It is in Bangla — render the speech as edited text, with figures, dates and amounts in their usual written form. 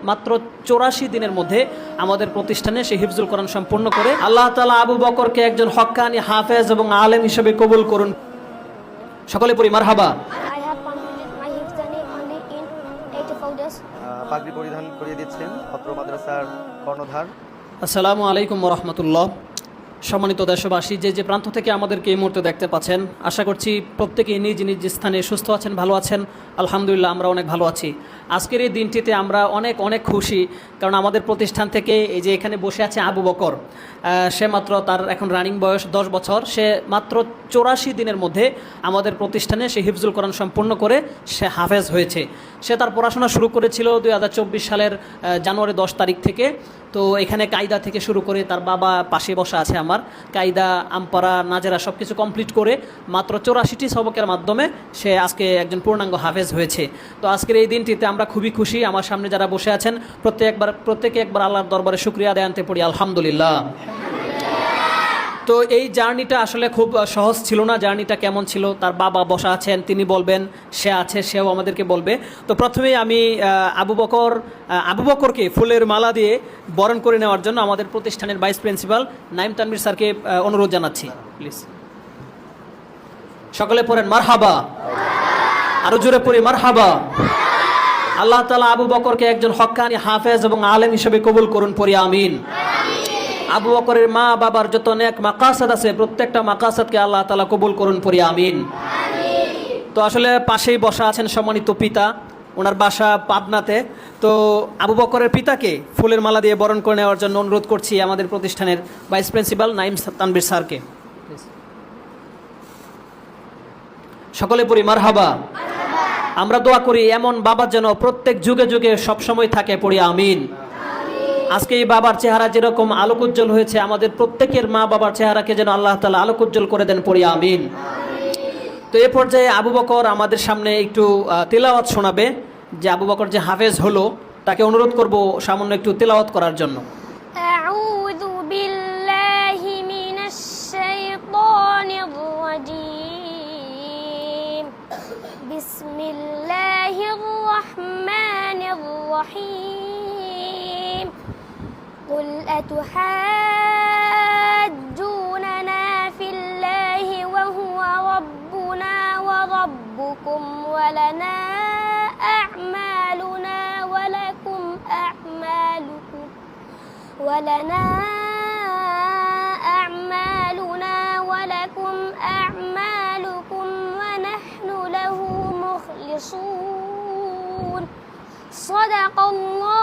মাত্র 84 দিনের মধ্যে আমাদের প্রতিষ্ঠানে সে হিফজুল কোরআন সম্পূর্ণ করে। আল্লাহ তাআলা আবু বকরকে একজন হক্কানি হাফেজ এবং আলেম হিসেবে কবুল করুন। সকলে পড়ি মারহাবা। I have completed my Hifzani only in 84 days. পাগড়ি পরিধান করিয়ে দিচ্ছেন অত্র মাদ্রাসার কর্ণধার। আসসালামু আলাইকুম ওয়া রাহমাতুল্লাহ। সম্মানিত দেশবাসী, যে প্রান্ত থেকে আমাদেরকে এই মুহূর্তে দেখতে পাচ্ছেন, আশা করছি প্রত্যেকেই নিজ নিজ স্থানে সুস্থ আছেন, ভালো আছেন। আলহামদুলিল্লাহ, আমরা অনেক ভালো আছি। আজকের এই দিনটিতে আমরা অনেক খুশি, কারণ আমাদের প্রতিষ্ঠান থেকে এই যে এখানে বসে আছে আবু বকর, সে মাত্র তার এখন রানিং বয়স 10 বছর। সে মাত্র 84 দিনের মধ্যে আমাদের প্রতিষ্ঠানে সে হিফজুল কোরআন সম্পূর্ণ করে সে হাফেজ হয়েছে। সে তার পড়াশোনা শুরু করেছিল 2024 সালের জানুয়ারি 10 তারিখ থেকে। তো এখানে কায়দা থেকে শুরু করে, তার বাবা পাশে বসা আছে আমার, কায়দা, আমপারা, নাজেরা সব কিছু কমপ্লিট করে মাত্র 84টি সবকের মাধ্যমে সে আজকে একজন পূর্ণাঙ্গ হাফেজ হয়েছে। তো আজকের এই দিনটিতে আমরা খুবই খুশি। আমার সামনে যারা বসে আছেন প্রত্যেকে একবার আল্লাহর দরবারে শুকরিয়া আদায় আনতে পড়ি আলহামদুলিল্লাহ। তো এই জার্নিটা আসলে খুব সহজ ছিল না। জার্নিটা কেমন ছিল তার বাবা বসা আছেন, তিনি বলবেন, সে আছে, সেও আমাদেরকে বলবে। তো প্রথমেই আমি আবু বকরকে ফুলের মালা দিয়ে বরণ করে নেওয়ার জন্য আমাদের প্রতিষ্ঠানের ভাইস প্রিন্সিপাল নাইম তানভীর স্যারকে অনুরোধ জানাচ্ছি, প্লিজ। সকলে পড়েন মারহাবা, আরো জোরে পড়ি মারহাবা। আল্লাহ তাআলা আবু বকরকে একজন হক্কানি হাফেজ এবং আলেম হিসেবে কবুল করুন, পড়ি আমিন। আবু বকরের মা বাবার যত নেক মাকাসাদ আছে, প্রত্যেকটা মাকাসাদকে আল্লাহ তাআলা কবুল করুন, পড়ি আমিন। তো আসলে পাশেই বসা আছেন সম্মানিত পিতা, ওনার বাসা পাবনাতে। তো আবু বকরের পিতাকে ফুলের মালা দিয়ে বরণ করে নেওয়ার জন্য অনুরোধ করছি আমাদের প্রতিষ্ঠানের ভাইস প্রিন্সিপাল নাইম তানভীর স্যারকে। সকলে পড়ি মারহাবা। আমরা দোয়া করি এমন বাবা যেন প্রত্যেক যুগে যুগে সবসময় থাকে, পড়ি আমিন। আজকে এই বাবার চেহারা যেরকম আলোক উজ্জ্বল হয়েছে, আমাদের প্রত্যেকের মা বাবার চেহারাকে যেন আল্লাহ তাআলা আলোক উজ্জ্বল করে দেন, পড়ি আমিন। তো এ পর্যায়ে আবু বকর আমাদের সামনে একটু তেলাওয়াত শোনাবে। যে আবু বকর যে হাফেজ হলো, তাকে অনুরোধ করব সামান্য একটু তেলাওয়াত করার জন্য। আউযু বিল্লাহি মিনাশ শাইতানির রাজীম। বিসমিল্লাহির রাহমানির রাহিম। قل أتحاجوننا في الله وهو ربنا وربكم ولنا أعمالنا ولكم أعمالكم ونحن له مخلصون. صدق الله.